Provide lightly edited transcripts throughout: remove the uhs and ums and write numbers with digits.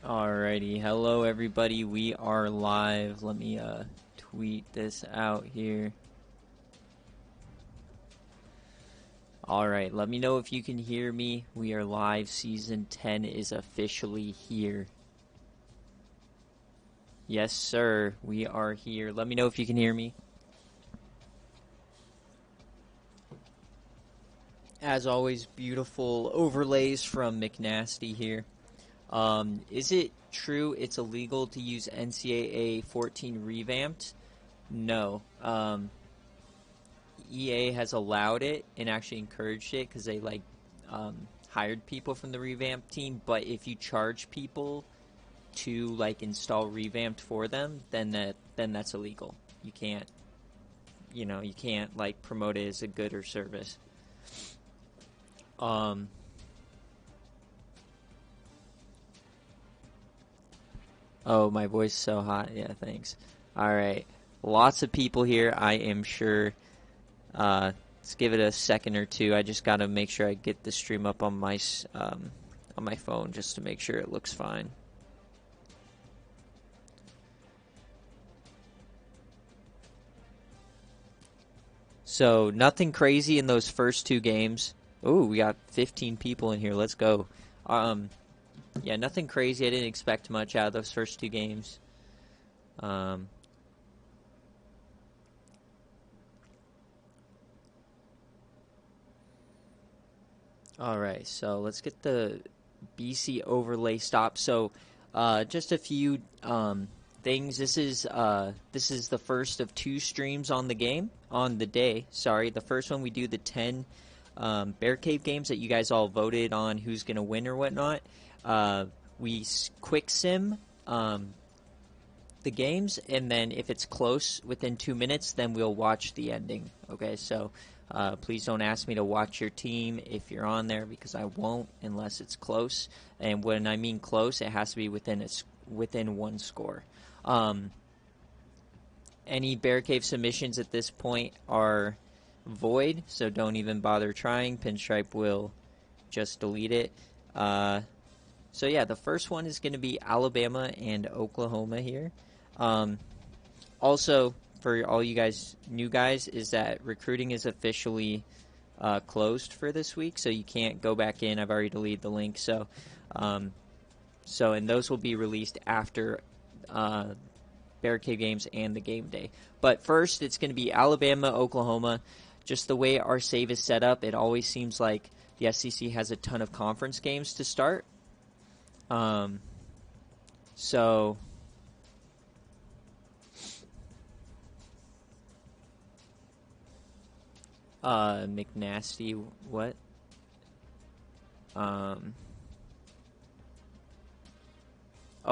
Alrighty, hello everybody, we are live. Let me tweet this out here. Alright, let me know if you can hear me. We are live, season 10 is officially here. Yes sir, we are here. Let me know if you can hear me. As always, beautiful overlays from McNasty here. Is it true it's illegal to use NCAA 14 revamped? No. EA has allowed it and actually encouraged it because they hired people from the revamped team. But if you charge people to install revamped for them, then that's illegal. You can't promote it as a good or service. Oh, my voice is so hot. Yeah, thanks. All right. Lots of people here, I am sure. Let's give it a second or two. I just got to make sure I get the stream up on my phone just to make sure it looks fine. So, nothing crazy in those first two games. Ooh, we got 15 people in here. Let's go. Yeah, nothing crazy. I didn't expect much out of those first two games. Alright, so let's get the BC overlay stop. So, just a few things. This is the first of two streams on the day. Sorry, the first one we do the 10 BearCave games that you guys all voted on who's gonna win or whatnot. We quick sim the games, and then if it's close within 2 minutes, then we'll watch the ending. Okay, so please don't ask me to watch your team if you're on there, because I won't unless it's close. And when I mean close, it has to be within one score. Any BearCave submissions at this point are void, so don't even bother trying. Pinstripe will just delete it. So yeah, the first one is going to be Alabama and Oklahoma here. Also, for all you guys, new guys, is that recruiting is officially closed for this week, so you can't go back in. I've already deleted the link, so and those will be released after BearCave games and the game day. But first, it's going to be Alabama, Oklahoma. Just the way our save is set up, it always seems like the SEC has a ton of conference games to start. So McNasty, what? Oh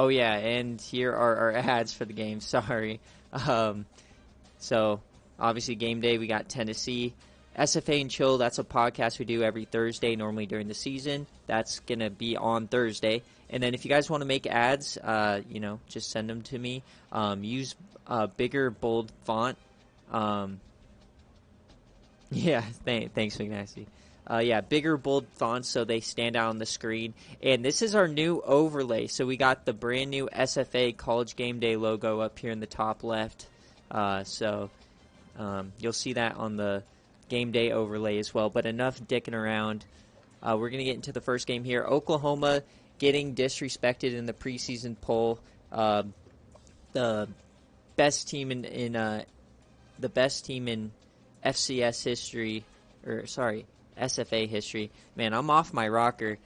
yeah, and here are our ads for the game. Sorry. So obviously game day, we got Tennessee. SFA and Chill, that's a podcast we do every Thursday, normally during the season. That's going to be on Thursday. And then if you guys want to make ads, just send them to me. Use bigger, bold font. Yeah, thanks, McNasty. Yeah, bigger, bold fonts so they stand out on the screen. And this is our new overlay. So we got the brand new SFA College Game Day logo up here in the top left. You'll see that on the game day overlay as well. But enough dicking around. We're going to get into the first game here. Oklahoma getting disrespected in the preseason poll. The best team in FCS history, SFA history. Man, I'm off my rocker.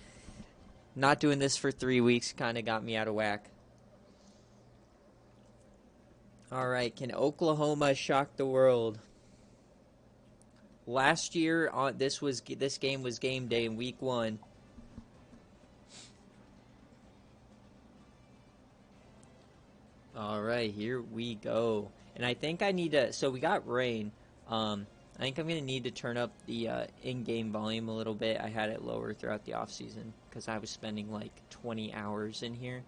Not doing this for 3 weeks kind of got me out of whack. All right, can Oklahoma shock the world? Last year, this game was game day in week 1. All right, here we go. And I think I need to. So we got rain. I think I'm going to need to turn up the in-game volume a little bit. I had it lower throughout the off-season because I was spending like 20 hours in here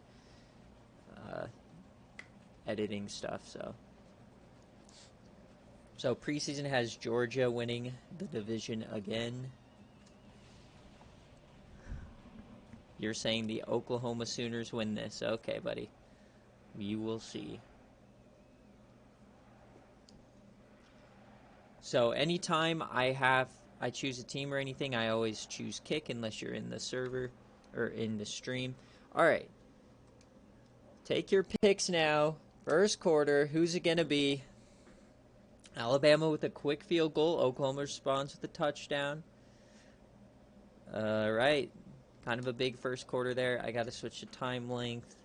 editing stuff. So preseason has Georgia winning the division again. You're saying the Oklahoma Sooners win this. Okay, buddy. You will see. So anytime I choose a team or anything, I always choose kick unless you're in the server or in the stream. All right. Take your picks now. First quarter, who's it going to be? Alabama with a quick field goal. Oklahoma responds with a touchdown. All right. Kind of a big first quarter there. I got to switch to time length.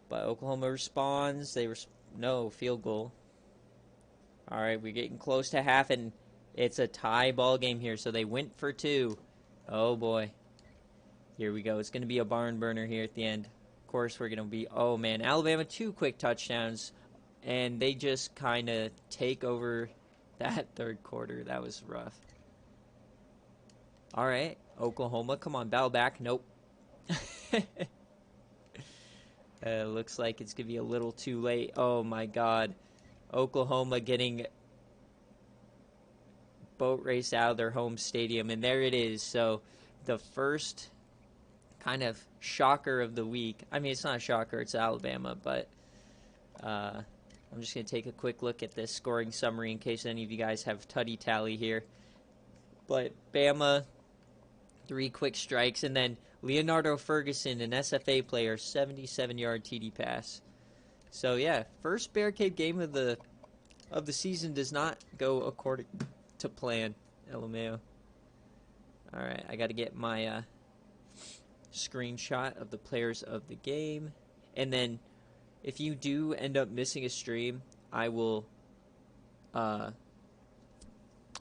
But Oklahoma responds. No, field goal. All right, we're getting close to half, and it's a tie ball game here, so they went for 2. Oh, boy. Here we go. It's going to be a barn burner here at the end. Of course, we're going to be, oh, man, Alabama 2 quick touchdowns, and they just kind of take over that third quarter. That was rough. All right, Oklahoma, come on, battle back. Nope. Looks like it's going to be a little too late. Oh, my God. Oklahoma getting boat raced out of their home stadium, and there it is. So the first kind of shocker of the week. I mean, it's not a shocker, it's Alabama, but I'm just going to take a quick look at this scoring summary in case any of you guys have tutty tally here. But Bama, 3 quick strikes, and then Leonardo Ferguson, an SFA player, 77-yard TD pass. So yeah, first BearCave game of the season does not go according to plan. LMAO. All right, I got to get my screenshot of the players of the game, and then if you do end up missing a stream, I'll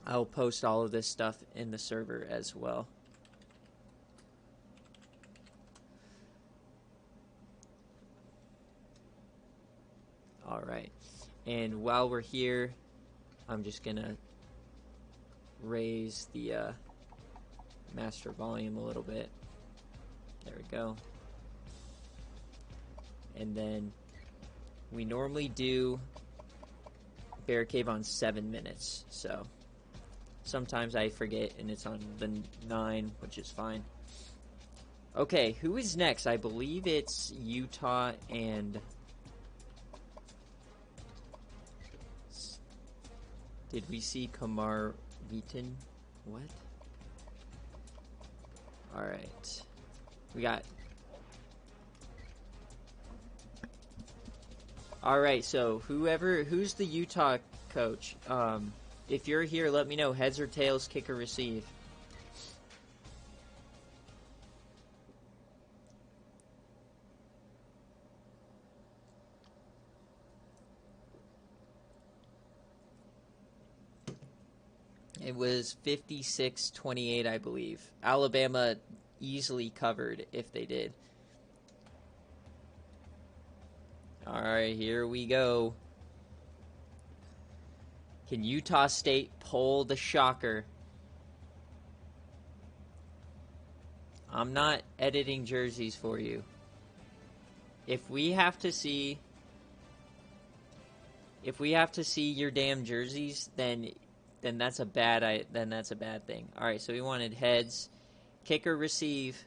post all of this stuff in the server as well. All right, and while we're here, I'm just gonna raise the master volume a little bit. There we go. And then we normally do BearCave on 7 minutes, so sometimes I forget and it's on the 9, which is fine. Okay, who is next? I believe it's Utah and... Did we see Kamar Beaton? What? Alright. We got... Alright, so who's the Utah coach? If you're here, let me know. Heads or tails, kick or receive. It was 56-28, I believe. Alabama easily covered if they did. All right, here we go. Can Utah State pull the shocker? I'm not editing jerseys for you. If we have to see your damn jerseys, then that's a bad thing. All right, so we wanted heads, kick or receive.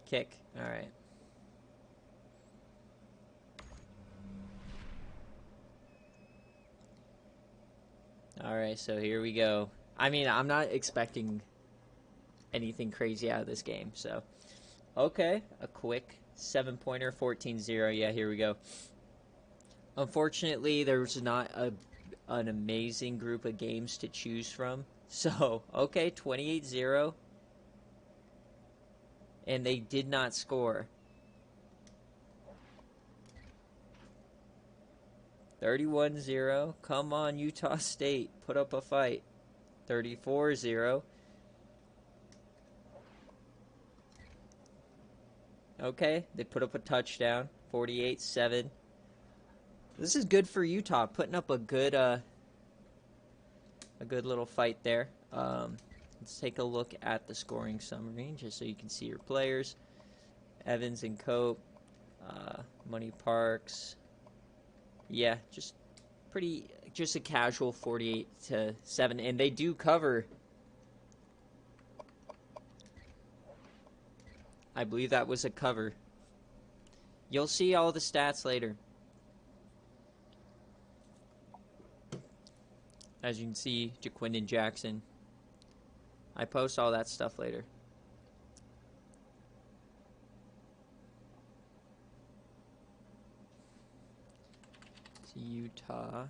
Kick. All right. All right, so here we go. I mean, I'm not expecting anything crazy out of this game, so okay, a quick 7-pointer, 14-0. Yeah, here we go. Unfortunately, there was not an amazing group of games to choose from. So, okay, 28-0. And they did not score. 31-0. Come on, Utah State. Put up a fight. 34-0. Okay, they put up a touchdown. 48-7. This is good for Utah, putting up a good little fight there. Let's take a look at the scoring summary just so you can see your players. Evans and Cope, Money Parks. Yeah, just pretty just a casual 48-7, and they do cover. I believe that was a cover. You'll see all the stats later. As you can see, Jaquindon Jackson. I post all that stuff later. It's Utah.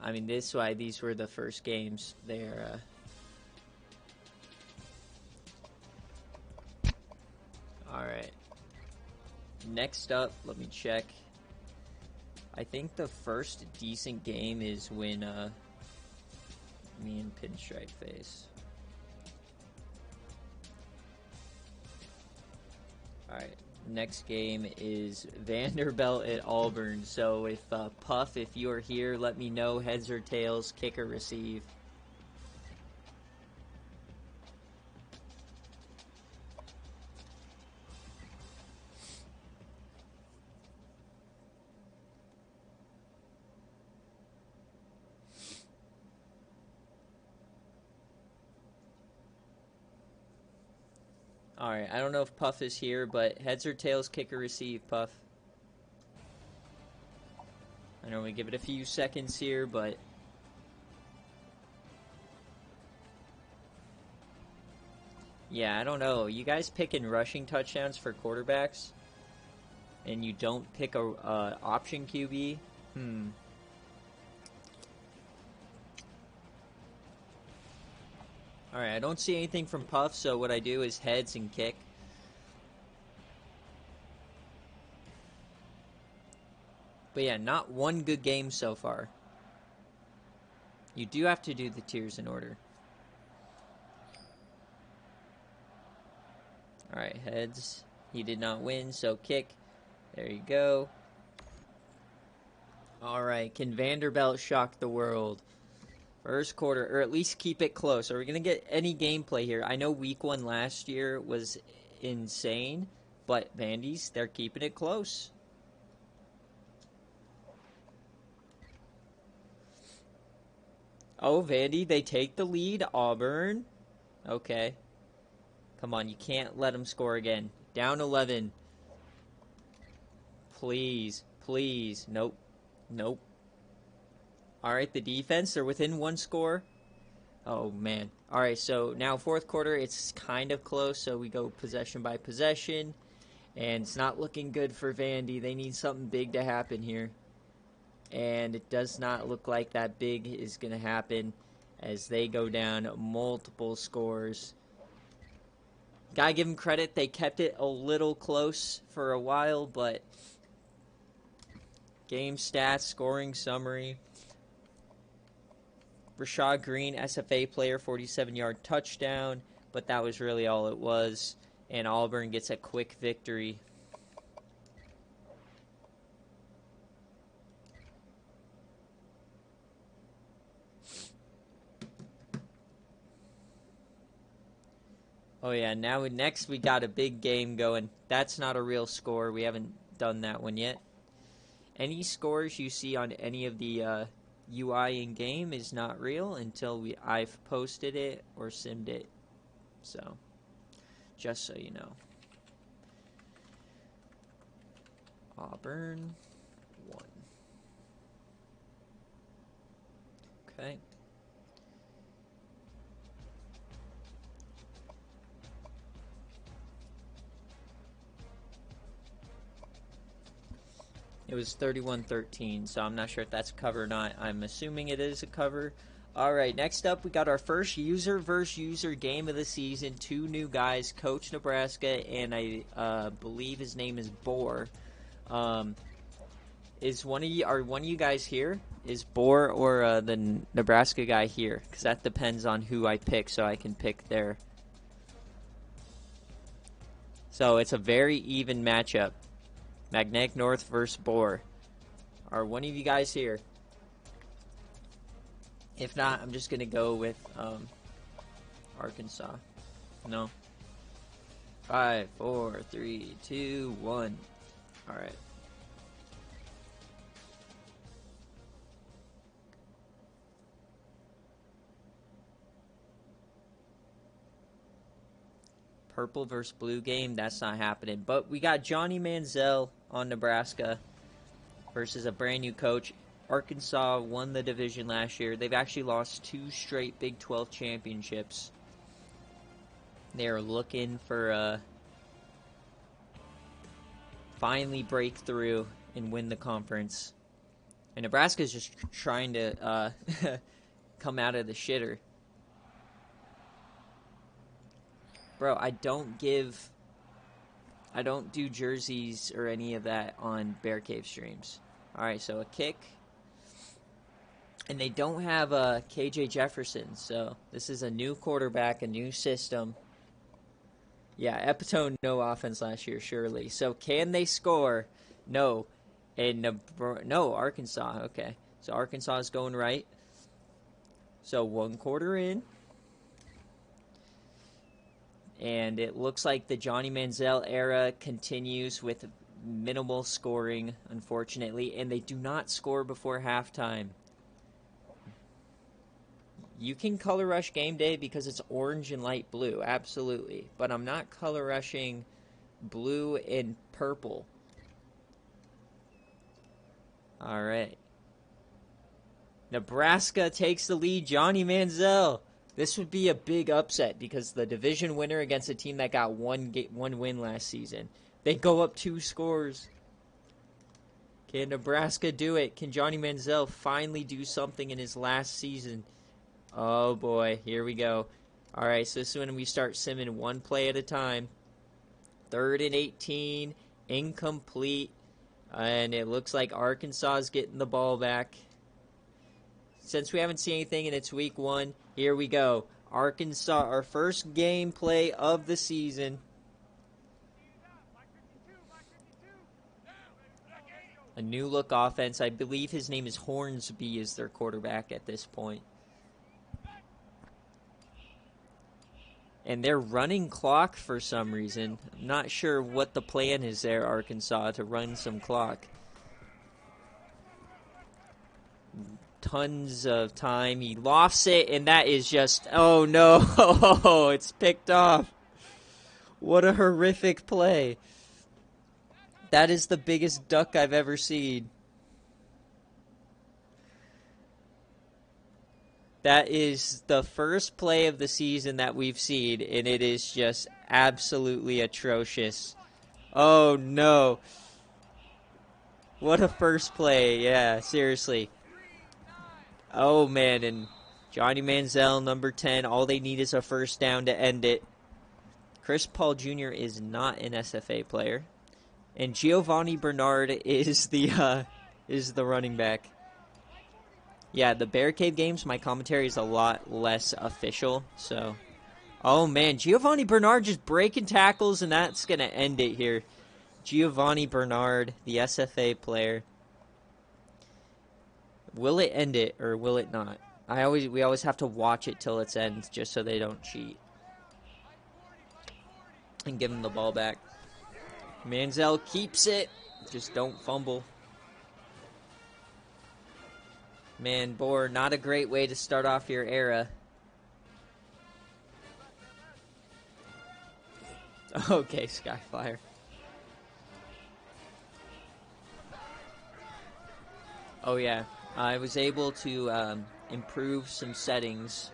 I mean, this why these were the first games. They're all right. Next up, let me check. I think the first decent game is when me and Pinstripe face. Alright, next game is Vanderbilt at Auburn. So if Puff, if you are here, let me know, heads or tails, kick or receive. Alright, I don't know if Puff is here, but heads or tails, kick or receive, Puff. I know we give it a few seconds here, but yeah, I don't know. You guys picking rushing touchdowns for quarterbacks, and you don't pick a option QB? Alright, I don't see anything from Puff, so what I do is heads and kick. But yeah, not one good game so far. You do have to do the tiers in order. Alright, heads. He did not win, so kick. There you go. Alright, can Vanderbilt shock the world? First quarter, or at least keep it close. Are we going to get any gameplay here? I know week 1 last year was insane, but Vandy's, they're keeping it close. Oh, Vandy, they take the lead. Auburn. Okay. Come on, you can't let them score again. Down 11. Please, please. Nope. Nope. Alright, the defense, they're within 1 score. Oh, man. Alright, so now fourth quarter, it's kind of close, so we go possession by possession. And it's not looking good for Vandy. They need something big to happen here. And it does not look like that big is going to happen as they go down multiple scores. Gotta give them credit. They kept it a little close for a while, but game stats, scoring summary. Rashad Green, SFA player, 47-yard touchdown, but that was really all it was. And Auburn gets a quick victory. Oh yeah, now next we got a big game going. That's not a real score. We haven't done that one yet. Any scores you see on any of the UI in game is not real until I've posted it or simmed it. So, just so you know. Auburn 1. Okay. It was 31-13, so I'm not sure if that's a cover or not. I'm assuming it is a cover. Alright, next up we got our first user versus user game of the season. 2 new guys, Coach Nebraska, and I believe his name is Boar. Is one of you guys here? Is Boar or the Nebraska guy here? Because that depends on who I pick, so I can pick there. So it's a very even matchup. Magnetic North versus Boar. Are one of you guys here? If not, I'm just going to go with Arkansas. No. 5, 4, 3, 2, 1. Alright. purple versus blue game, that's not happening. But we got Johnny Manziel on Nebraska versus a brand new coach. Arkansas won the division last year. They've actually lost 2 straight Big 12 championships. They're looking for finally break through and win the conference. And Nebraska's just trying to come out of the shitter. Bro, I don't do jerseys or any of that on BearCave streams. Alright, so a kick. And they don't have KJ Jefferson, so this is a new quarterback, a new system. Yeah, Epitone, no offense last year, surely. So can they score? No. And no, Arkansas. Okay, so Arkansas is going right. So 1 quarter in. And it looks like the Johnny Manziel era continues with minimal scoring, unfortunately. And they do not score before halftime. You can color rush game day because it's orange and light blue, absolutely. But I'm not color rushing blue and purple. All right. Nebraska takes the lead. Johnny Manziel. This would be a big upset because the division winner against a team that got one win last season. They go up 2 scores. Can Nebraska do it? Can Johnny Manziel finally do something in his last season? Oh boy, here we go. All right, so this is when we start simming 1 play at a time. 3rd and 18, incomplete. And it looks like Arkansas is getting the ball back. Since we haven't seen anything and it's week 1, here we go. Arkansas, our first gameplay of the season. A new look offense. I believe his name is Hornsby is their quarterback at this point. And they're running clock for some reason. I'm not sure what the plan is there, Arkansas, to run some clock. Tons of time. He lofts it, and that is just, oh no, it's picked off. What a horrific play. That is the biggest duck I've ever seen. That is the first play of the season that we've seen, and it is just absolutely atrocious. Oh, no. What a first play. Yeah, seriously. Oh, man, and Johnny Manziel, number 10, all they need is a first down to end it. Chris Paul Jr. is not an SFA player, and Giovanni Bernard is the running back. Yeah, the BearCave games, my commentary is a lot less official, so. Oh, man, Giovanni Bernard just breaking tackles, and that's going to end it here. Giovanni Bernard, the SFA player. Will it end it, or will it not? We always have to watch it till its end, just so they don't cheat. And give him the ball back. Manziel keeps it. Just don't fumble. Man, Bohr, not a great way to start off your era. Okay, Skyflyer. Oh, yeah. I was able to improve some settings.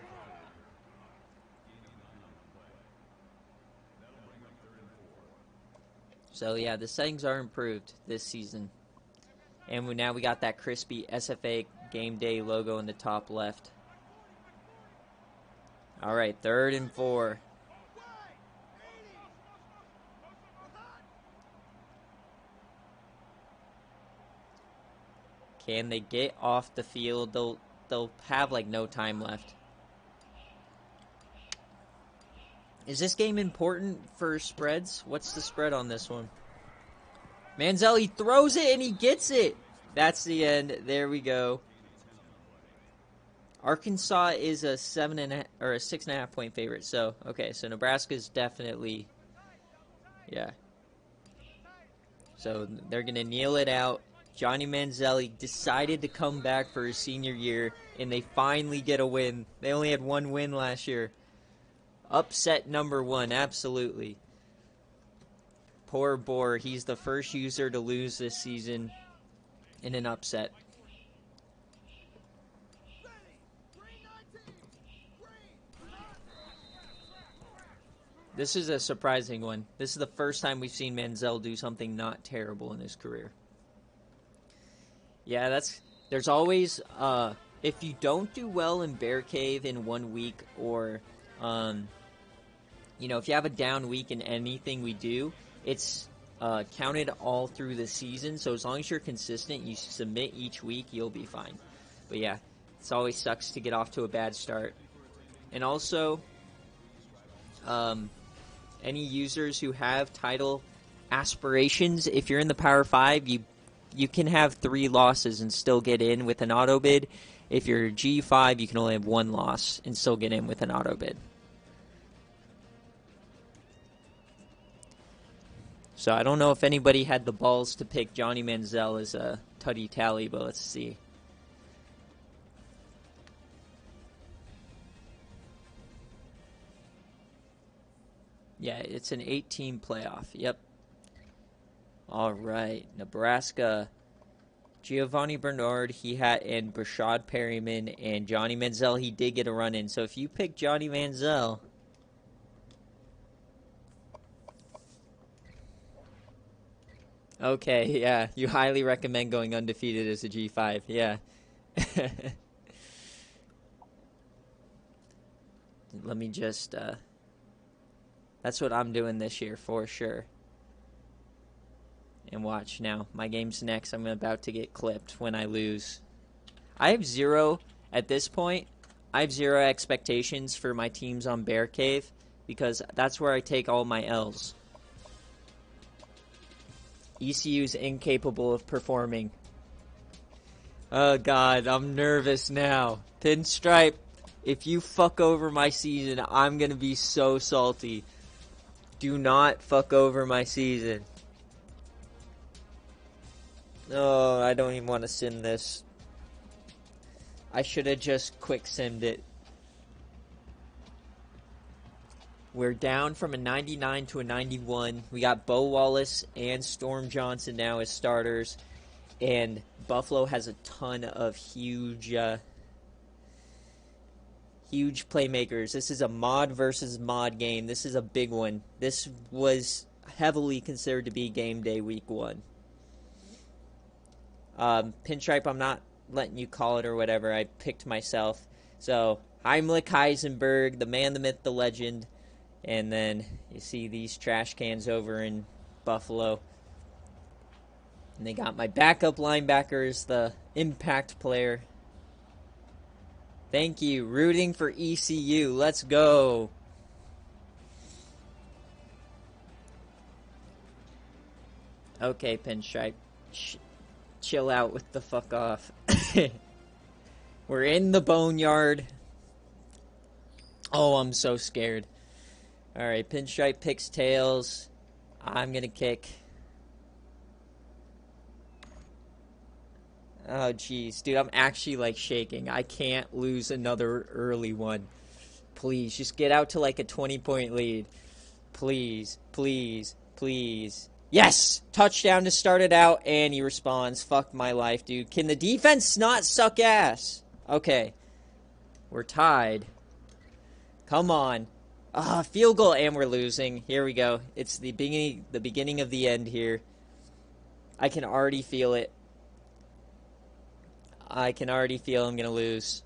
So, yeah, the settings are improved this season. And now we got that crispy SFA Game Day logo in the top left. All right, 3rd and 4. Can they get off the field? They'll have like no time left. Is this game important for spreads? What's the spread on this one? Manziel, he throws it and he gets it. That's the end. There we go. Arkansas is a 6.5 point favorite. So okay, so Nebraska's definitely, yeah. So they're gonna kneel it out. Johnny Manziel decided to come back for his senior year, and they finally get a win. They only had 1 win last year. Upset number 1, absolutely. Poor Boar, he's the first user to lose this season in an upset. This is a surprising one. This is the first time we've seen Manziel do something not terrible in his career. Yeah, there's always, if you don't do well in BearCave in 1 week, or, you know, if you have a down week in anything we do, it's counted all through the season. So as long as you're consistent, you submit each week, you'll be fine. But yeah, it always sucks to get off to a bad start. And also, any users who have title aspirations, if you're in the Power 5, you can have 3 losses and still get in with an auto bid. If you're G5, you can only have 1 loss and still get in with an auto bid. So I don't know if anybody had the balls to pick Johnny Manziel as a tutty tally, but let's see. Yeah, it's an 8-team playoff. Yep. All right, Nebraska. Giovanni Bernard, and Brashad Perryman, and Johnny Manziel, he did get a run in. So if you pick Johnny Manziel, okay, yeah, you highly recommend going undefeated as a G5, yeah. Let me just, that's what I'm doing this year for sure. And watch now, my game's next. I'm about to get clipped when I lose. I have zero, at this point, I have 0 expectations for my teams on BearCave, because that's where I take all my L's. ECU's incapable of performing. Oh god, I'm nervous now. Pinstripe, if you fuck over my season, I'm gonna be so salty. Do not fuck over my season. Oh, I don't even want to sim this. I should have just quick simmed it. We're down from a 99 to a 91. We got Bo Wallace and Storm Johnson now as starters. And Buffalo has a ton of huge playmakers. This is a mod versus mod game. This is a big one. This was heavily considered to be game day week 1. Pinstripe, I'm not letting you call it or whatever. I picked myself. So, Heimlich Heisenberg, the man, the myth, the legend. And then you see these trash cans over in Buffalo. And they got my backup linebackers, the impact player. Thank you. Rooting for ECU. Let's go. Okay, Pinstripe. Chill out with the fuck off. We're in the boneyard. Oh, I'm so scared. Alright, Pinstripe picks tails. I'm gonna kick. Oh, jeez. Dude, I'm actually, like, shaking. I can't lose another early one. Please, just get out to, like, a 20-point lead. Please, please, please. Yes! Touchdown to start it out, and he responds. Fuck my life, dude. Can the defense not suck ass? Okay. We're tied. Come on. Field goal, and we're losing. Here we go. It's the beginning of the end here. I can already feel it. I can already feel I'm gonna lose.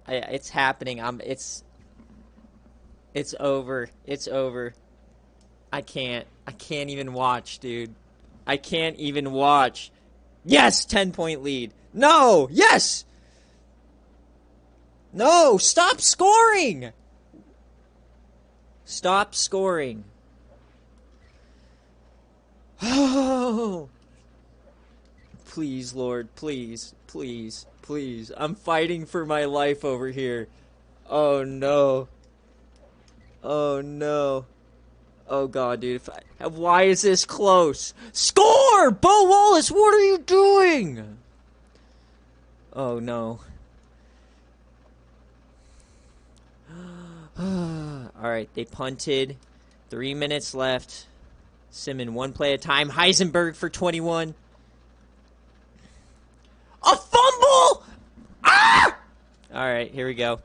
It's happening. It's over. It's over. I can't even watch, dude. I can't even watch. Yes! 10-point lead. No! Yes! No! Stop scoring! Stop scoring. Oh! Please, Lord. Please. Please. Please. I'm fighting for my life over here. Oh, no. Oh, no. Oh, God, dude. Why is this close? Score! Bo Wallace, what are you doing? Oh, no. All right, they punted. 3 minutes left. Simmons, one play at a time. Heisenberg for 21. A fumble! Ah! All right, here we go.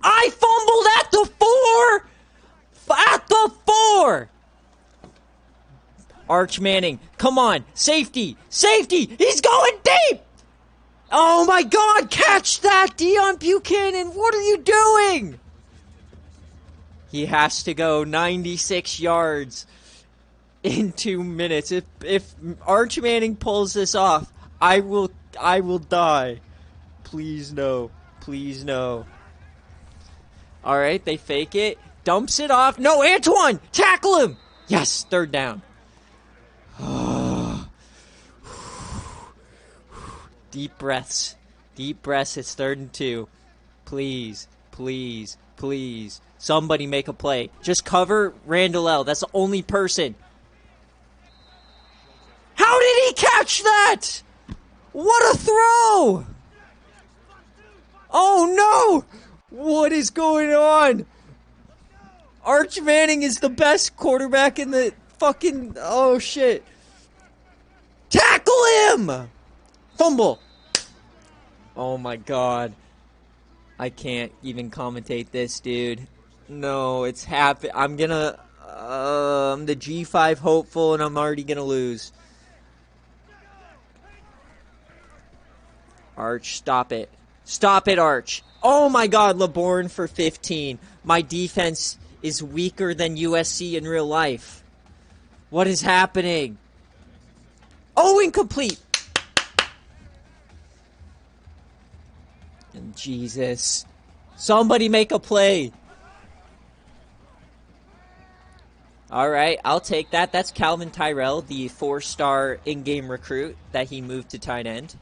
I fumbled at the 4! At the 4! Arch Manning, come on. Safety! Safety! He's going deep! Oh my God, catch that, Deion Buchanan! What are you doing? He has to go 96 yards in 2 minutes. If Arch Manning pulls this off, I will die. Please no. Please no. All right, they fake it. Dumps it off. No, Antoine! Tackle him! Yes, third down. Deep breaths. Deep breaths. It's 3rd and 2. Please, please, please. Somebody make a play. Just cover Randall L. That's the only person. How did he catch that? What a throw! Oh no! What is going on? Arch Manning is the best quarterback in the fucking... Oh shit. Tackle him! Fumble. Oh my God. I can't even commentate this, dude. No, it's happened. I'm gonna... I'm the G5 hopeful and I'm already gonna lose. Arch, stop it. Stop it, Arch. Oh my God, LeBourne for 15. My defense is weaker than USC in real life. What is happening? Oh, incomplete. And Jesus. Somebody make a play. All right, I'll take that. That's Calvin Tyrell, the 4-star in-game recruit that he moved to tight end.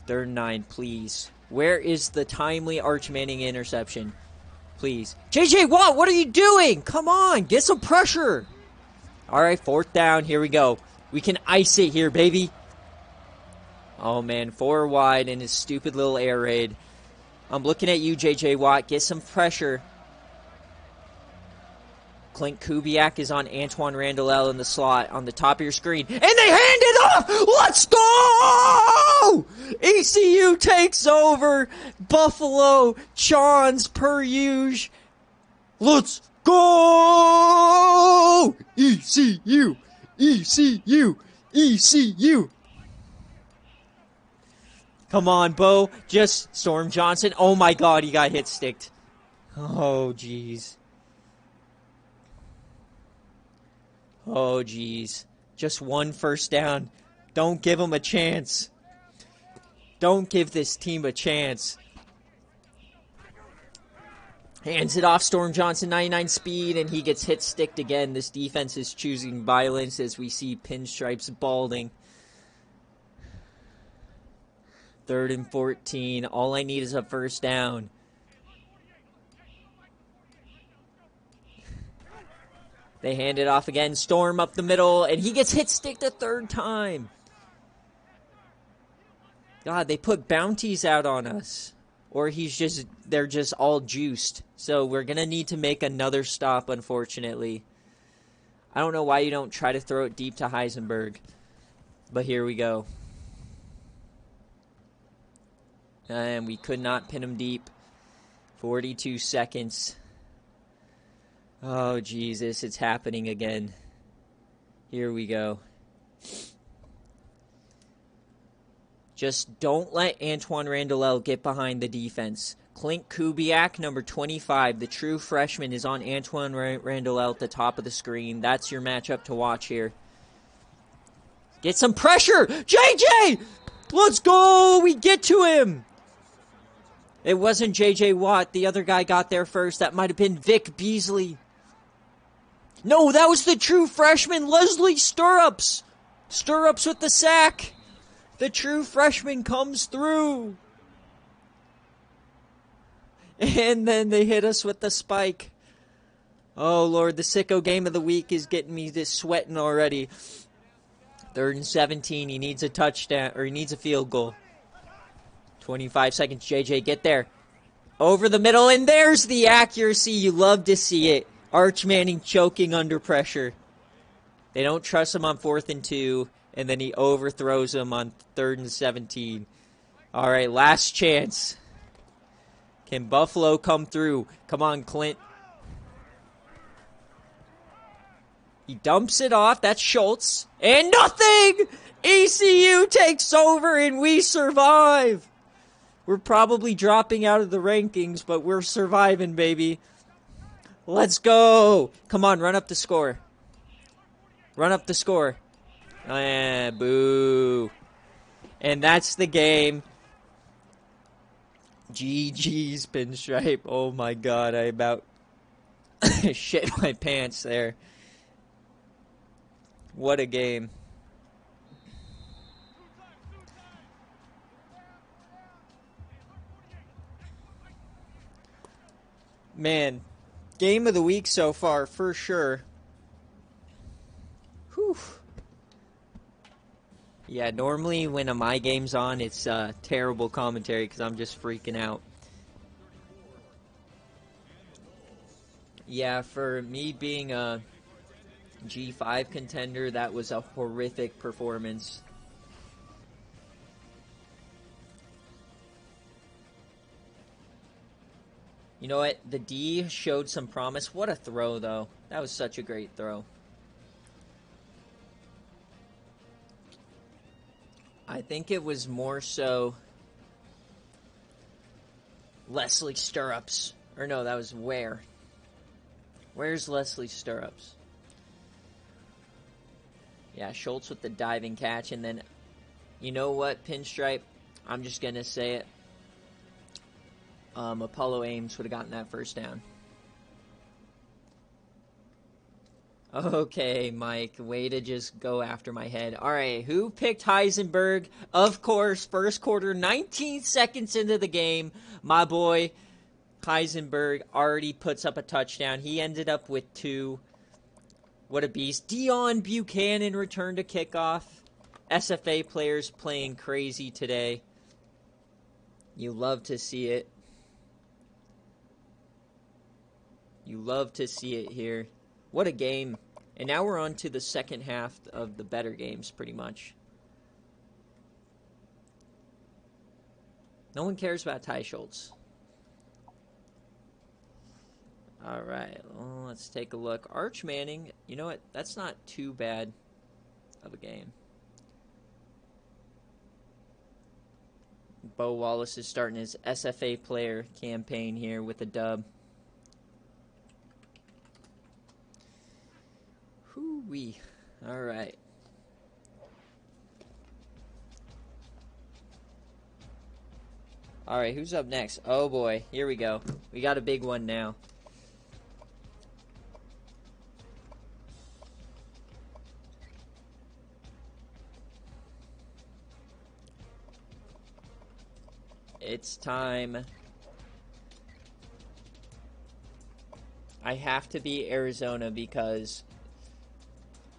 3rd and 9, please. Where is the timely Arch Manning interception? Please. JJ Watt, what are you doing? Come on, get some pressure. All right, 4th down. Here we go. We can ice it here, baby. Oh, man, 4 wide in his stupid little air raid. I'm looking at you, JJ Watt. Get some pressure. Clint Kubiak is on Antoine Randall L in the slot on the top of your screen. And they hand it off! Let's go! ECU takes over. Buffalo Chons per usual. Let's go! ECU! ECU! ECU! Come on, Bo. Just Storm Johnson. Oh my God, he got hit sticked. Oh, jeez. Oh, jeez. Just 1 first down. Don't give him a chance. Don't give this team a chance. Hands it off, Storm Johnson, 99 speed, and he gets hit sticked again. This defense is choosing violence as we see pinstripes balding. 3rd and 14. All I need is a first down. They hand it off again. Storm up the middle, and he gets hit sticked a 3rd time. God, they put bounties out on us. Or they're just all juiced. So we're going to need to make another stop, unfortunately. I don't know why you don't try to throw it deep to Heisenberg. But here we go. And we could not pin him deep. 42 seconds. Oh, Jesus, it's happening again. Here we go. Just don't let Antoine Randall L get behind the defense. Clint Kubiak, number 25, the true freshman, is on Antoine Randall L at the top of the screen. That's your matchup to watch here. Get some pressure! JJ! Let's go! We get to him! It wasn't JJ Watt. The other guy got there first. That might have been Vic Beasley. No, that was the true freshman, Leslie Stirrups. Stirrups with the sack. The true freshman comes through. And then they hit us with the spike. Oh, Lord, the sicko game of the week is getting me this sweating already. 3rd and 17. He needs a touchdown, or he needs a field goal. 25 seconds. JJ, get there. Over the middle, and there's the accuracy. You love to see it. Arch Manning choking under pressure. They don't trust him on 4th and 2, and then he overthrows him on 3rd and 17. All right, last chance. Can Buffalo come through? Come on, Clint. He dumps it off. That's Schultz. And nothing! ECU takes over, and we survive. We're probably dropping out of the rankings, but we're surviving, baby. Let's go. Come on, run up the score. Run up the score. Boo. And that's the game. GG's, Pinstripe. Oh my god, I about shit my pants there. What a game. Man, game of the week so far, for sure. Whew. Yeah, normally when my game's on, it's terrible commentary because I'm just freaking out. Yeah, for me being a G5 contender, that was a horrific performance. You know what? The D showed some promise. What a throw, though. That was such a great throw. I think it was more so Leslie Stirrups. Or no, that was Ware. Where's Leslie Stirrups? Yeah, Schultz with the diving catch. And then, you know what, Pinstripe? I'm just going to say it. Apollo Ames would have gotten that first down. Okay, Mike, way to just go after my head. All right, who picked Heisenberg? Of course, first quarter, 19 seconds into the game, my boy Heisenberg already puts up a touchdown. He ended up with 2. What a beast. Dion Buchanan returned to kickoff. SFA players playing crazy today. You love to see it. You love to see it here. What a game. And now we're on to the second half of the better games, pretty much. No one cares about Ty Schultz. All right, well, let's take a look. Arch Manning, you know what? That's not too bad of a game. Bo Wallace is starting his SFA player campaign here with a dub. Whoo-wee. All right. All right, who's up next? Oh, boy. Here we go. We got a big one now. It's time. I have to beat Arizona because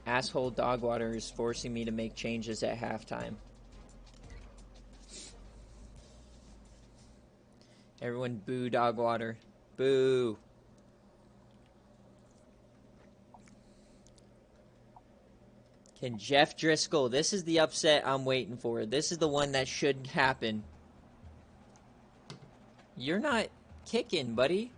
asshole Dogwater is forcing me to make changes at halftime. Everyone boo Dogwater. Boo. Can Jeff Driscoll, this is the upset I'm waiting for. This is the one that should happen. You're not kicking, buddy.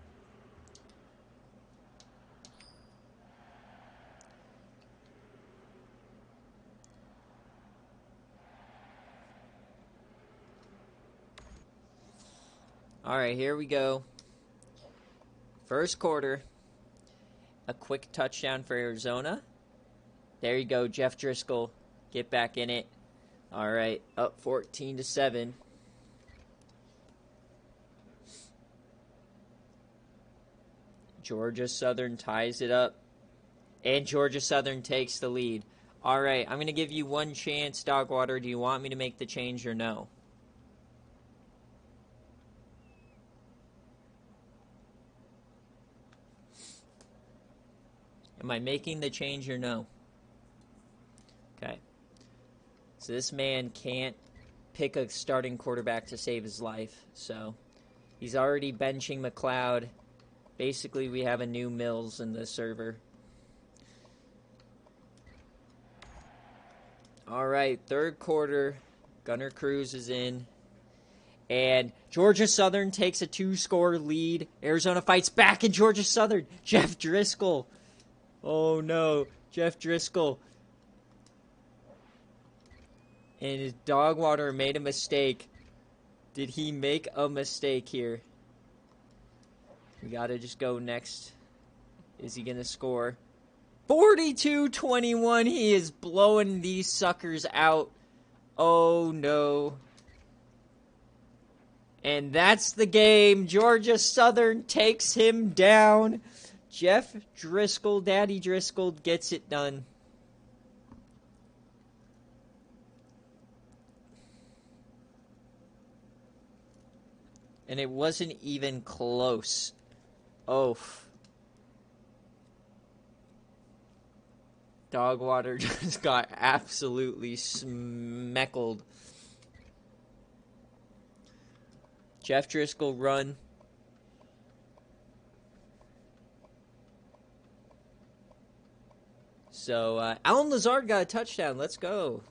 All right, here we go. First quarter. A quick touchdown for Arizona. There you go, Jeff Driscoll. Get back in it. All right, up 14-7. Georgia Southern ties it up. And Georgia Southern takes the lead. All right, I'm going to give you one chance, Dogwater. Do you want me to make the change or no? Am I making the change or no? Okay. So this man can't pick a starting quarterback to save his life. So he's already benching McLeod. Basically, we have a new Mills in the server. All right, third quarter. Gunnar Cruz is in. And Georgia Southern takes a 2-score lead. Arizona fights back, and Georgia Southern. Jeff Driscoll. Oh, no. Jeff Driscoll. And his Dogwater made a mistake. Did he make a mistake here? We got to just go next. Is he going to score? 42-21. He is blowing these suckers out. Oh, no. And that's the game. Georgia Southern takes him down. Jeff Driscoll, Daddy Driscoll, gets it done. And it wasn't even close. Oh. Dogwater just got absolutely smeckled. Jeff Driscoll run. So, Alan Lazard got a touchdown. Let's go.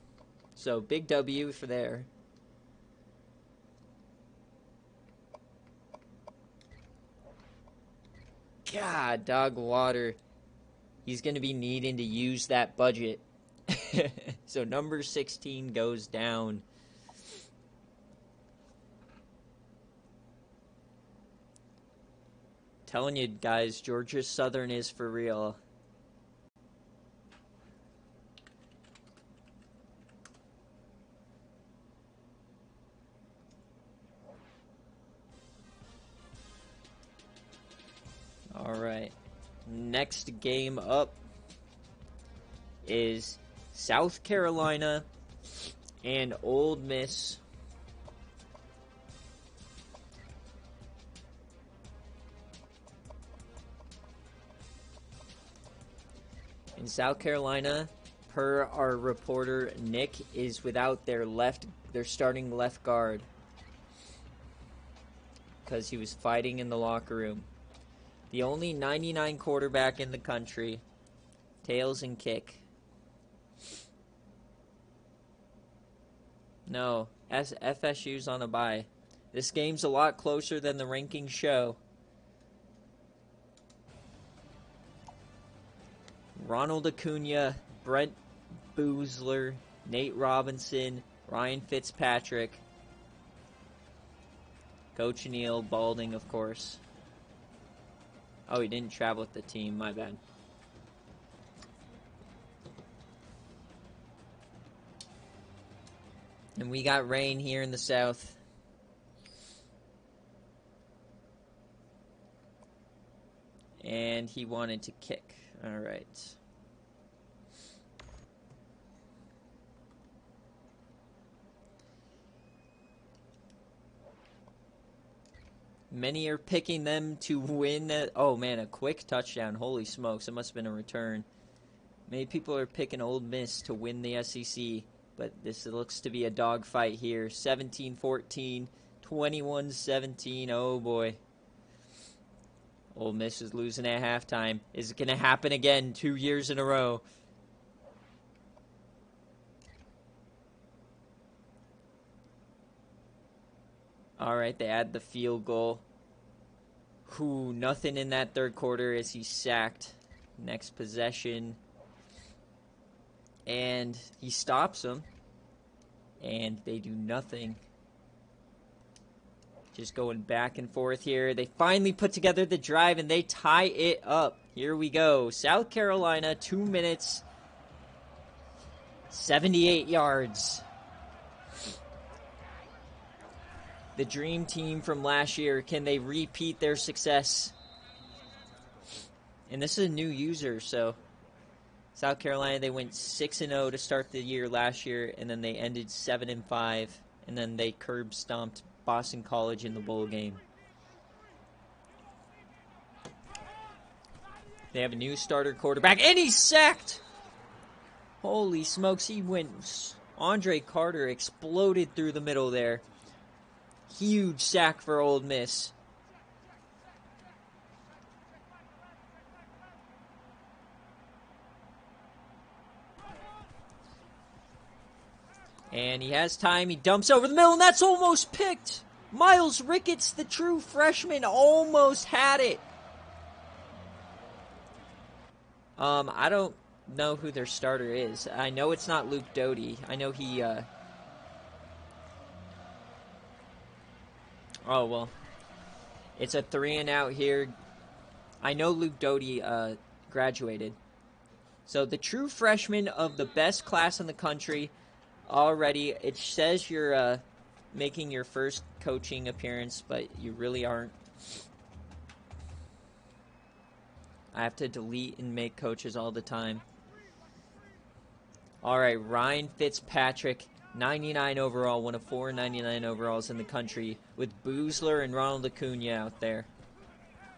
So, big W for there. God, Dogwater. He's going to be needing to use that budget. So, number 16 goes down. Telling you guys, Georgia Southern is for real. All right. Next game up is South Carolina and Ole Miss. In South Carolina, per our reporter Nick, is without their starting left guard because he was fighting in the locker room. The only 99 quarterback in the country, tails and kick. No, FSU's on a bye. This game's a lot closer than the rankings show. Ronald Acuna, Brent Boozler, Nate Robinson, Ryan Fitzpatrick, Coach Neal, Balding, of course. Oh, he didn't travel with the team. My bad. And we got rain here in the south. And he wanted to kick. All right. Many are picking them to win. Oh, man, a quick touchdown. Holy smokes, it must have been a return. Many people are picking Ole Miss to win the SEC, but this looks to be a dogfight here. 17-14, 21-17. Oh, boy. Ole Miss is losing at halftime. Is it going to happen again 2 years in a row? All right, they add the field goal. Nothing in that third quarter as he's sacked. Next possession. And he stops them. And they do nothing. Just going back and forth here. They finally put together the drive and they tie it up. Here we go. South Carolina, 2 minutes, 78 yards. The dream team from last year, can they repeat their success? And this is a new user, so South Carolina, they went 6-0 to start the year last year, and then they ended 7-5, and then they curb stomped Boston College in the bowl game. They have a new starter quarterback, and he's sacked! Holy smokes, he went Andre Carter exploded through the middle there. Huge sack for Ole Miss. And he has time. He dumps over the middle, and that's almost picked. Miles Ricketts, the true freshman, almost had it. I don't know who their starter is. I know it's not Luke Doty. I know he, oh, well. It's a 3-and-out here. I know Luke Doty, graduated. So the true freshman of the best class in the country already. It says you're, making your first coaching appearance, but you really aren't. I have to delete and make coaches all the time. All right, Ryan Fitzpatrick, 99 overall, one of 4 99 overalls in the country, with Boozler and Ronald Acuna out there.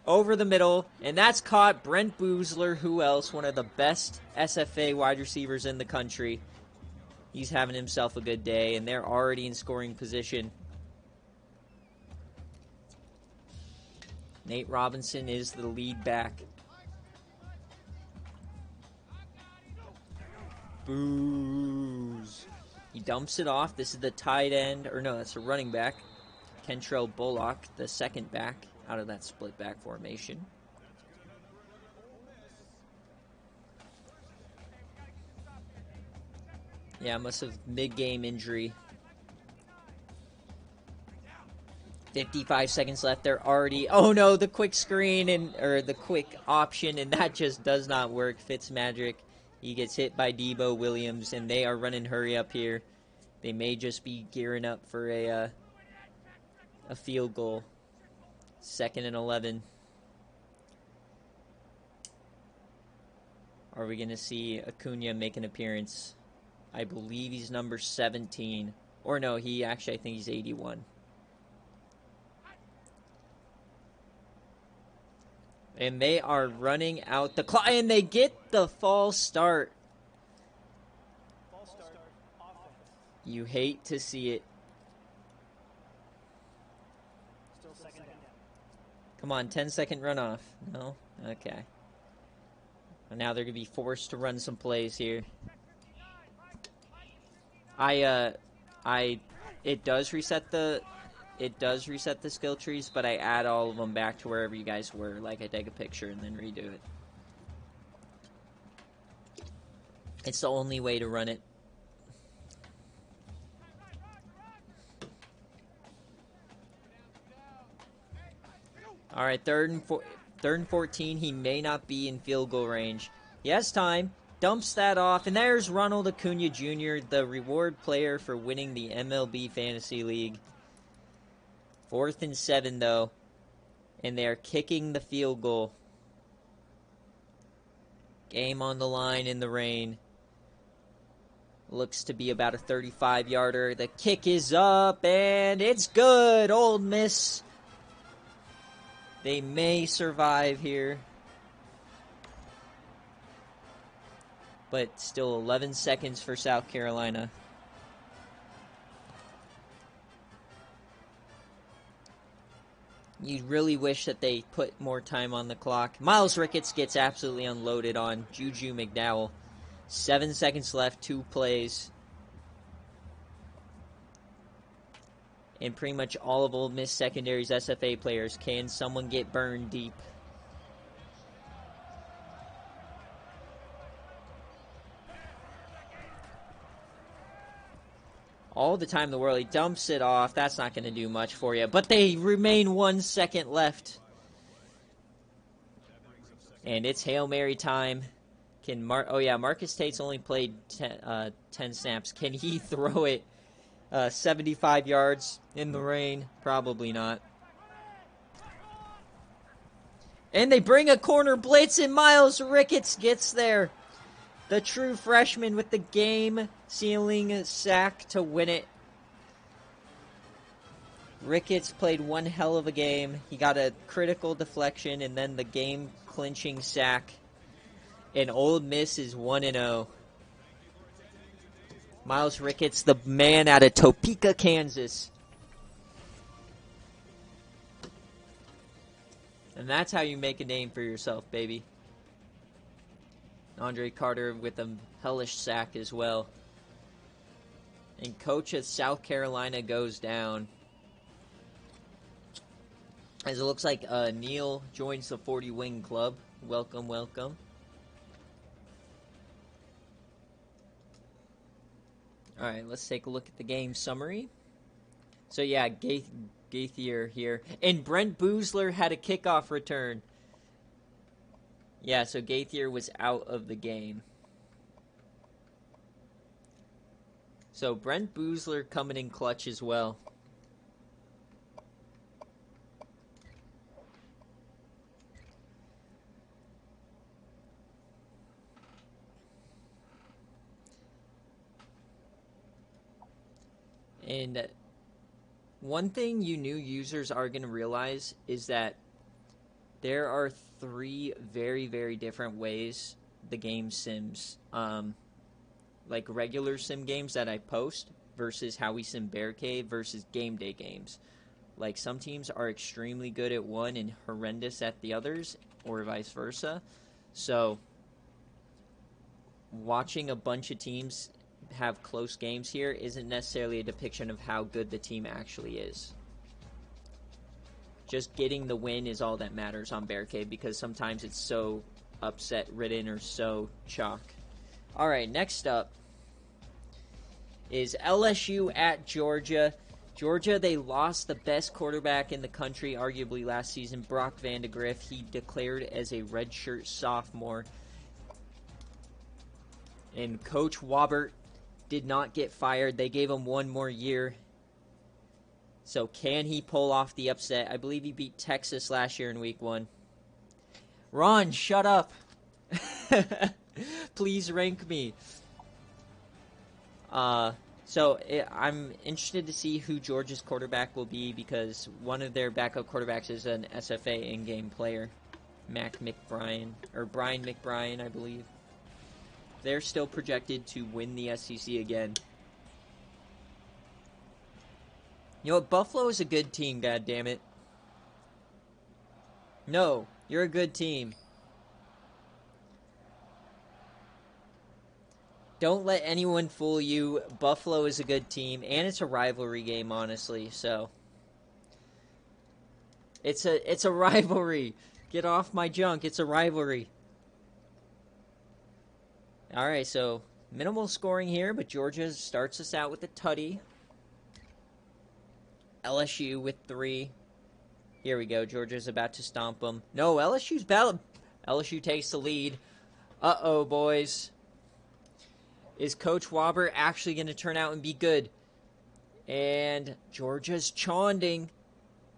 Over the middle, and that's caught. Brent Boozler, who else? One of the best SFA wide receivers in the country. He's having himself a good day, and they're already in scoring position. Nate Robinson is the lead back. Booze. He dumps it off. This is the tight end, or no, that's a running back. Kentrell Bullock, the second back out of that split back formation. Yeah, must have mid-game injury. 55 seconds left. They're already... Oh, no, the quick screen, or the quick option, and that just does not work. Fitzmagic, he gets hit by Debo Williams, and they are running hurry up here. They may just be gearing up for a field goal. 2nd and 11. Are we going to see Acuna make an appearance? I believe he's number 17. Or no, I think he's 81. And they are running out the clock, and they get the false start. You hate to see it. Still second down. Come on, 10-second runoff. No? Okay. And now they're going to be forced to run some plays here. It does reset the skill trees, but I add all of them back to wherever you guys were. Like, I take a picture and then redo it. It's the only way to run it. All right, third and 14. He may not be in field goal range. He has time. Dumps that off, and there's Ronald Acuna Jr., the reward player for winning the MLB Fantasy League. 4th and 7, though, and they're kicking the field goal. Game on the line in the rain. Looks to be about a 35-yarder. The kick is up, and it's good. Ole Miss. They may survive here. But still 11 seconds for South Carolina. You really wish that they put more time on the clock. Miles Ricketts gets absolutely unloaded on Juju McDowell. 7 seconds left, 2 plays. And pretty much all of Ole Miss secondary's SFA players. Can someone get burned deep? All the time in the world. He dumps it off. That's not going to do much for you. But they remain 1 second left. And it's Hail Mary time. Marcus Tate's only played 10 snaps. Can he throw it 75 yards in the rain? Probably not. And they bring a corner blitz, and Miles Ricketts gets there. The true freshman with the game-sealing sack to win it. Ricketts played one hell of a game. He got a critical deflection and then the game-clinching sack. And Ole Miss is 1-0. Miles Ricketts, the man out of Topeka, Kansas. And that's how you make a name for yourself, baby. Andre Carter with a hellish sack as well. And coach of South Carolina goes down. As it looks like Neil joins the 40 Wing Club. Welcome, welcome. Alright, let's take a look at the game summary. So yeah, Gaithier here. And Brent Boozler had a kickoff return. Yeah, so Gaithier was out of the game. So Brent Boozler coming in clutch as well. And one thing you new users are going to realize is that there are 3 very, very different ways the game sims. Like regular sim games that I post versus how we sim BearCave versus game day games. Like some teams are extremely good at one and horrendous at the others, or vice versa. So watching a bunch of teams have close games here isn't necessarily a depiction of how good the team actually is. Just getting the win is all that matters on BearCave because sometimes it's so upset ridden or so chalk. Alright, next up is LSU at Georgia. Georgia, they lost the best quarterback in the country, arguably last season, Brock Vandegrift. He declared as a redshirt sophomore. And Coach Wobert did not get fired. They gave him 1 more year. So can he pull off the upset? I believe he beat Texas last year in week 1. Ron, shut up. Please rank me. I'm interested to see who Georgia's quarterback will be because one of their backup quarterbacks is an SFA in-game player. Brian McBrien, I believe. They're still projected to win the SEC again. You know what? Buffalo is a good team, goddammit. No, you're a good team. Don't let anyone fool you. Buffalo is a good team, and it's a rivalry game, honestly, so. It's a rivalry. Get off my junk. It's a rivalry. Alright, so minimal scoring here, but Georgia starts us out with a tutty. LSU with 3. Here we go. Georgia's about to stomp them. No, LSU takes the lead. Uh-oh, boys. Is Coach Wobber actually going to turn out and be good? And Georgia's chonding.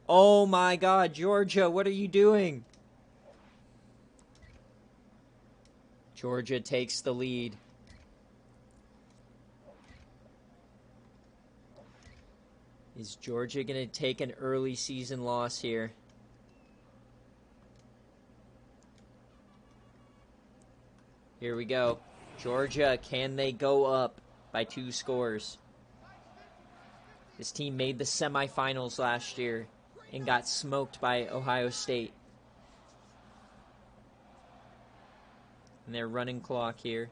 Oh my God, Georgia, what are you doing? Georgia takes the lead. Is Georgia going to take an early season loss here? Here we go. Georgia, can they go up by 2 scores? This team made the semifinals last year and got smoked by Ohio State. And they're running clock here.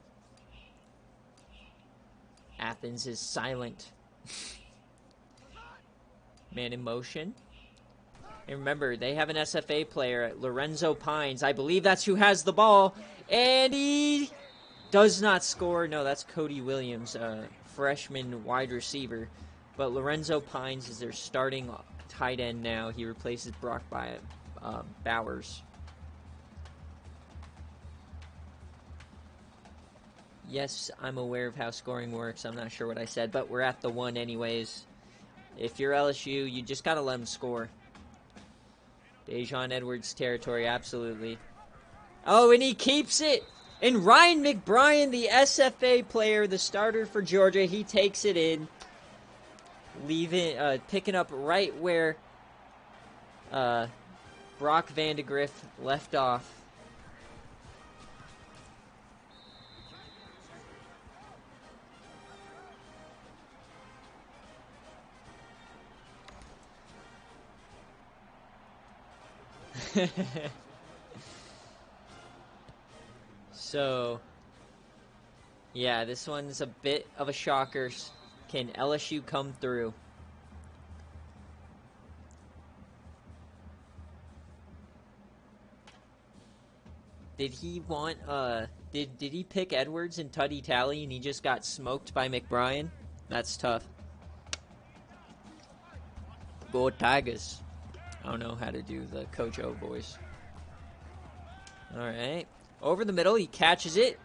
Athens is silent. Man in motion. And remember, they have an SFA player, Lorenzo Pines. I believe that's who has the ball. And he does not score. No, that's Cody Williams, freshman wide receiver. But Lorenzo Pines is their starting tight end now. He replaces Brock Bowers. Yes, I'm aware of how scoring works. I'm not sure what I said, but we're at the 1 anyways. If you're LSU, you just got to let them score. Dejon Edwards territory, absolutely. Oh, and he keeps it. And Ryan McBrien, the SFA player, the starter for Georgia, he takes it in. Picking up right where Brock Vandegrift left off. So, yeah, this one's a bit of a shocker. Can LSU come through? Did he want, did he pick Edwards and Tuddy Tally and he just got smoked by McBrien? That's tough. Go Tigers. I don't know how to do the Coach O voice. Alright. Over the middle, he catches it.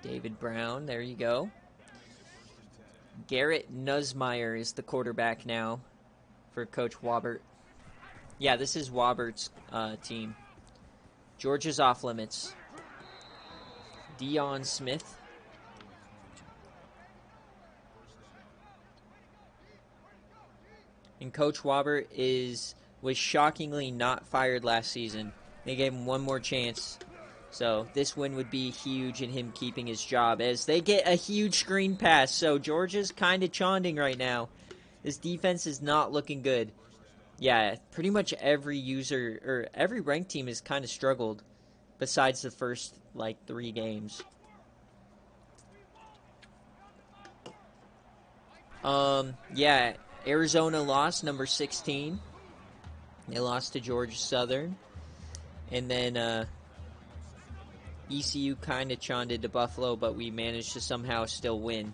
David Brown, there you go. Garrett Nussmeier is the quarterback now for Coach Wobert. Yeah, this is Wobert's team. Georgia's off limits. Deion Smith. And Coach Wobert was shockingly not fired last season. They gave him one more chance. So this win would be huge in him keeping his job as they get a huge screen pass. So Georgia's kind of chonding right now. This defense is not looking good. Yeah, pretty much every user or every ranked team has kind of struggled besides the first, 3 games. Yeah, Arizona lost, number 16. They lost to Georgia Southern. And then ECU kind of chonded to Buffalo, but we managed to somehow still win.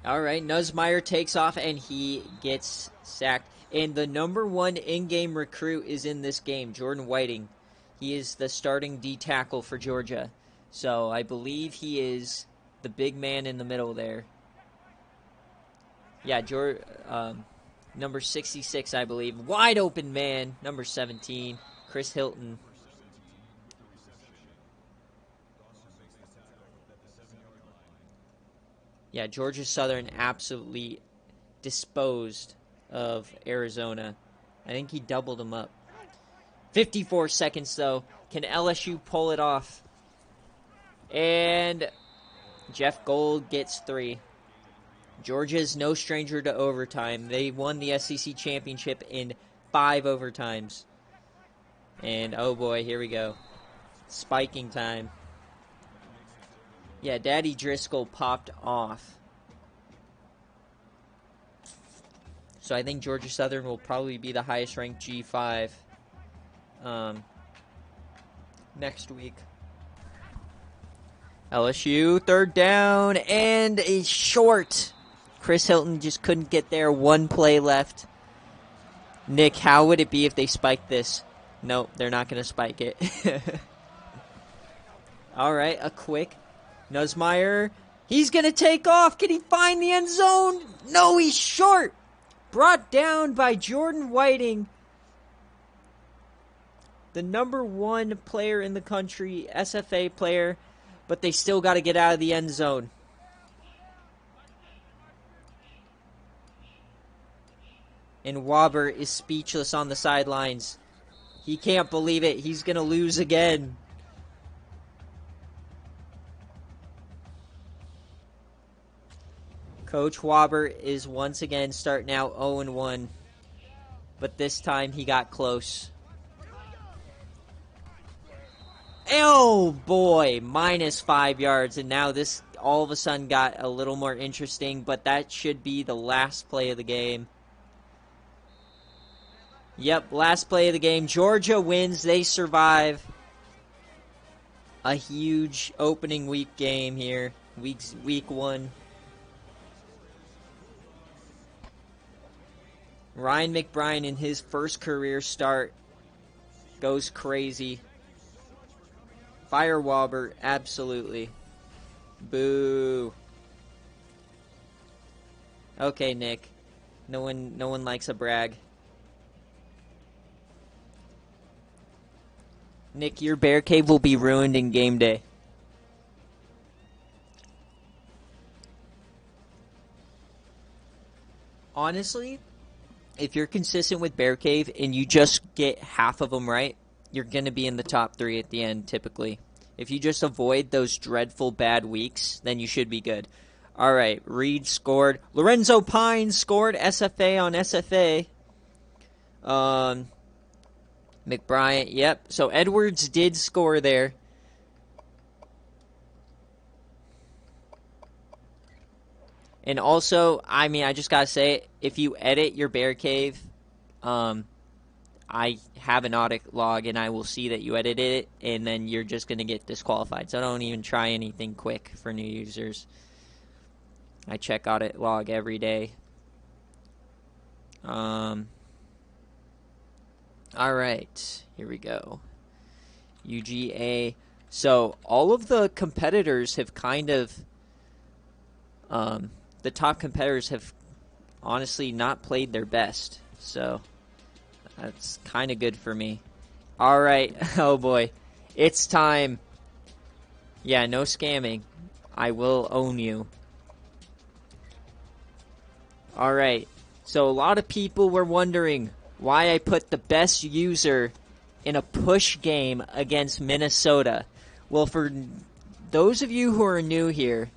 All right, Nussmeier takes off, and he gets sacked. And the number 1 in-game recruit is in this game, Jordan Whiting. He is the starting D-tackle for Georgia. So I believe he is the big man in the middle there. Yeah, number 66, I believe. Wide open man, number 17, Chris Hilton. Yeah, Georgia Southern absolutely disposed of Arizona. I think he doubled them up. 54 seconds, though. Can LSU pull it off? And Jeff Gold gets 3. Georgia is no stranger to overtime. They won the SEC championship in 5 overtimes. And, oh boy, here we go. Spiking time. Yeah, Daddy Driscoll popped off. So I think Georgia Southern will probably be the highest ranked G5 next week. LSU, 3rd down, and a short. Chris Hilton just couldn't get there. 1 play left. Nick, how would it be if they spiked this? Nope, they're not going to spike it. All right, a quick. Nussmeier, he's going to take off. Can he find the end zone? No, he's short. Brought down by Jordan Whiting, the number 1 player in the country, SFA player, but they still got to get out of the end zone. And Wobert is speechless on the sidelines. He can't believe it. He's going to lose again. Coach Wobert is once again starting out 0-1. But this time he got close. Oh boy, minus 5 yards. And now this all of a sudden got a little more interesting. But that should be the last play of the game. Yep, last play of the game. Georgia wins. They survive. A huge opening week game here. Week 1. Ryan McBrien in his first career start goes crazy. Fire Wobert, absolutely. Boo. Okay, Nick. No one likes a brag. Nick, your BearCave will be ruined in game day. Honestly, if you're consistent with BearCave and you just get half of them right, you're going to be in the top 3 at the end, typically. If you just avoid those dreadful bad weeks, then you should be good. All right, Reed scored. Lorenzo Pine scored SFA on SFA. McBride, yep. So Edwards did score there. And also, I mean, I just got to say, if you edit your BearCave, I have an audit log, and I will see that you edited it, and then you're just going to get disqualified. So don't even try anything quick for new users. I check audit log every day. All right, here we go. UGA. So all of the competitors have kind of, the top competitors have honestly not played their best. So that's kind of good for me. All right. Oh, boy. It's time. Yeah, no scamming. I will own you. All right. So a lot of people were wondering why I put the best user in a push game against Minnesota. Well, for those of you who are new here,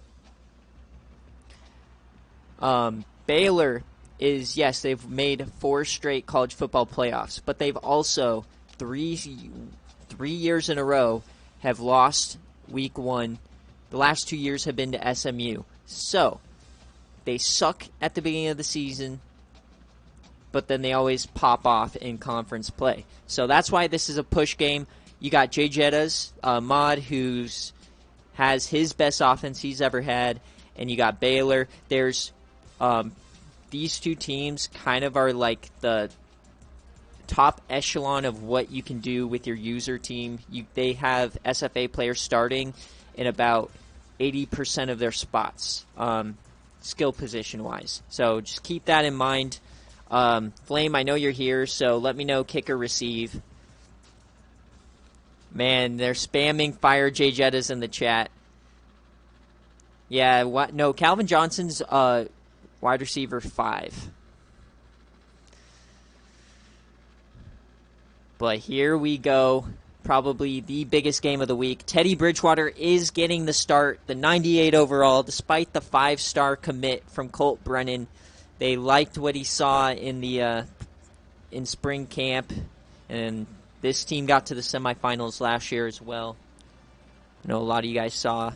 Baylor is, yes, they've made 4 straight college football playoffs, but they've also three years in a row have lost week 1. The last 2 years have been to SMU. So they suck at the beginning of the season, but then they always pop off in conference play. So that's why this is a push game. You got Jay Jetta's mod, who has his best offense he's ever had, and you got Baylor. There's these two teams kind of are like the top echelon of what you can do with your user team. They have SFA players starting in about 80% of their spots, skill position-wise. So just keep that in mind. Flame, I know you're here, so let me know kick or receive. Man, they're spamming Fire J Jettas in the chat. Yeah, what? No, Calvin Johnson's wide receiver 5. But here we go. Probably the biggest game of the week. Teddy Bridgewater is getting the start, the 98 overall, despite the 5-star commit from Colt Brennan. They liked what he saw in the in spring camp, and this team got to the semifinals last year as well. I know a lot of you guys saw.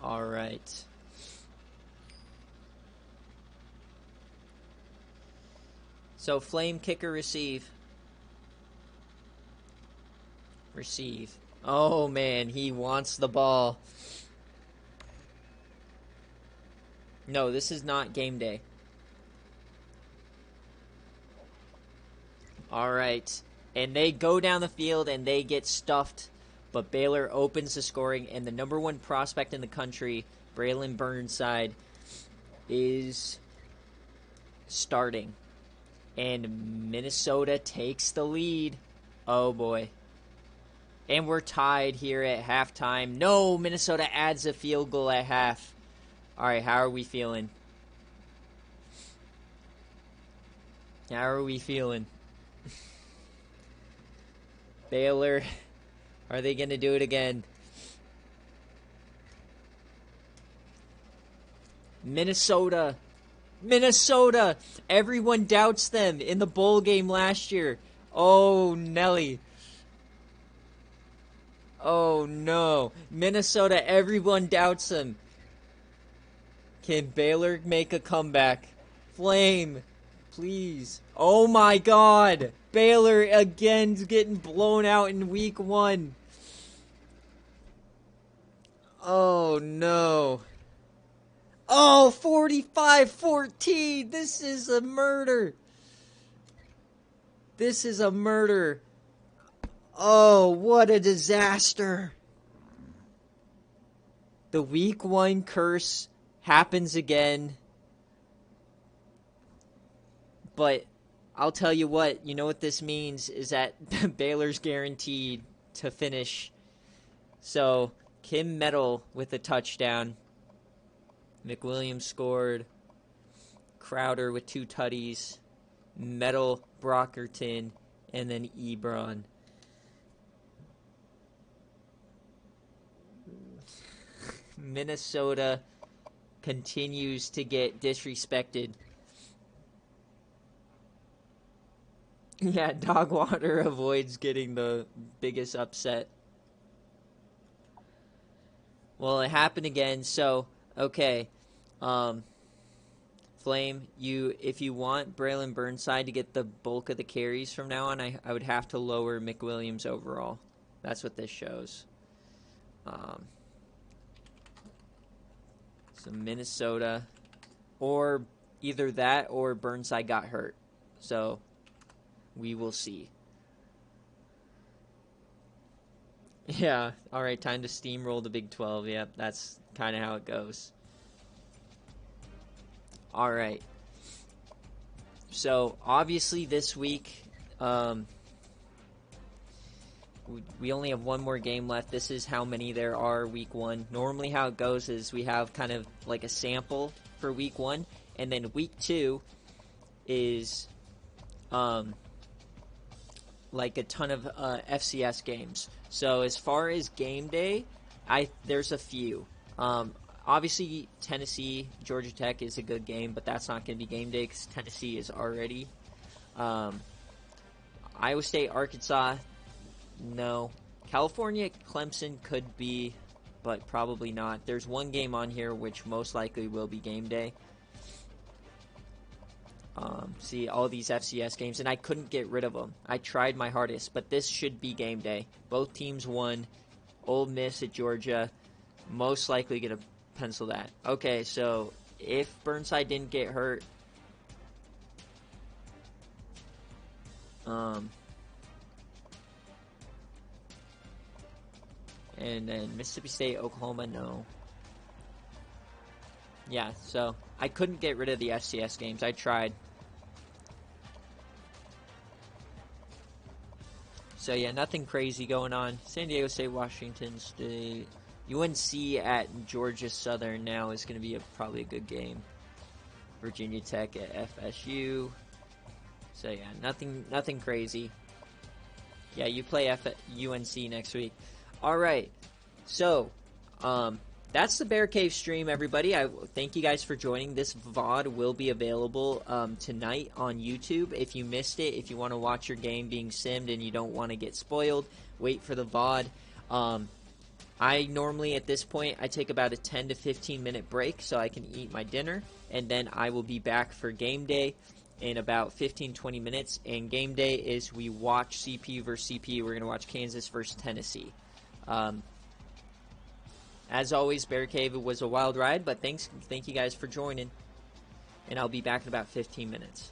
All right. So flame, kicker, receive. Receive. Oh, man, he wants the ball. No, this is not game day. All right. And they go down the field and they get stuffed. But Baylor opens the scoring, and the number 1 prospect in the country, Braylon Burnside, is starting. And Minnesota takes the lead. Oh, boy. And we're tied here at halftime. No, Minnesota adds a field goal at half. All right, how are we feeling? How are we feeling? Baylor, are they going to do it again? Minnesota. Everyone doubts them in the bowl game last year. Oh, Nelly. Oh, no. Minnesota, everyone doubts them. Can Baylor make a comeback? Flame, please. Oh, my God. Baylor again's getting blown out in week 1. Oh, no. Oh, 45-14. This is a murder. This is a murder. Oh, what a disaster. The week 1 curse happens again. But I'll tell you what, you know what this means is that Baylor's guaranteed to finish. So, Kim Metal with a touchdown. McWilliams scored. Crowder with 2 tutties. Metal, Brockerton, and then Ebron. Minnesota continues to get disrespected. Yeah, Dogwater avoids getting the biggest upset. Well, it happened again, so, okay. Flame, if you want Braylon Burnside to get the bulk of the carries from now on, I would have to lower McWilliams overall. That's what this shows. So Minnesota, or either that or Burnside got hurt. So we will see. Yeah, all right, time to steamroll the Big 12. Yep, that's kind of how it goes. All right. So obviously this week, we only have one more game left. This is how many there are week 1. Normally how it goes is we have kind of like a sample for week 1, and then week 2 is like a ton of FCS games. So as far as game day, there's a few. Obviously Tennessee, Georgia Tech is a good game, but that's not going to be game day because Tennessee is already. Iowa State, Arkansas, no. California, Clemson could be, but probably not. There's one game on here which most likely will be game day. See all these FCS games, and I couldn't get rid of them. I tried my hardest, but this should be game day. Both teams won. Ole Miss at Georgia, most likely going to pencil that. Okay, so if Burnside didn't get hurt, and then Mississippi State, Oklahoma, no. Yeah, so I couldn't get rid of the FCS games. I tried. So yeah, nothing crazy going on. San Diego State, Washington State, UNC at Georgia Southern now is going to be probably a good game. Virginia Tech at FSU. So yeah, nothing crazy. Yeah, you play UNC next week. All right, so that's the BearCave stream, everybody. I thank you guys for joining. This VOD will be available tonight on YouTube. If you missed it, if you want to watch your game being simmed and you don't want to get spoiled, wait for the VOD. I normally, at this point, I take about a 10 to 15 minute break so I can eat my dinner, and then I will be back for game day in about 15-20 minutes. And game day is we watch CPU versus CPU. We're going to watch Kansas versus Tennessee. As always, BearCave was a wild ride, but thank you guys for joining, and I'll be back in about 15 minutes.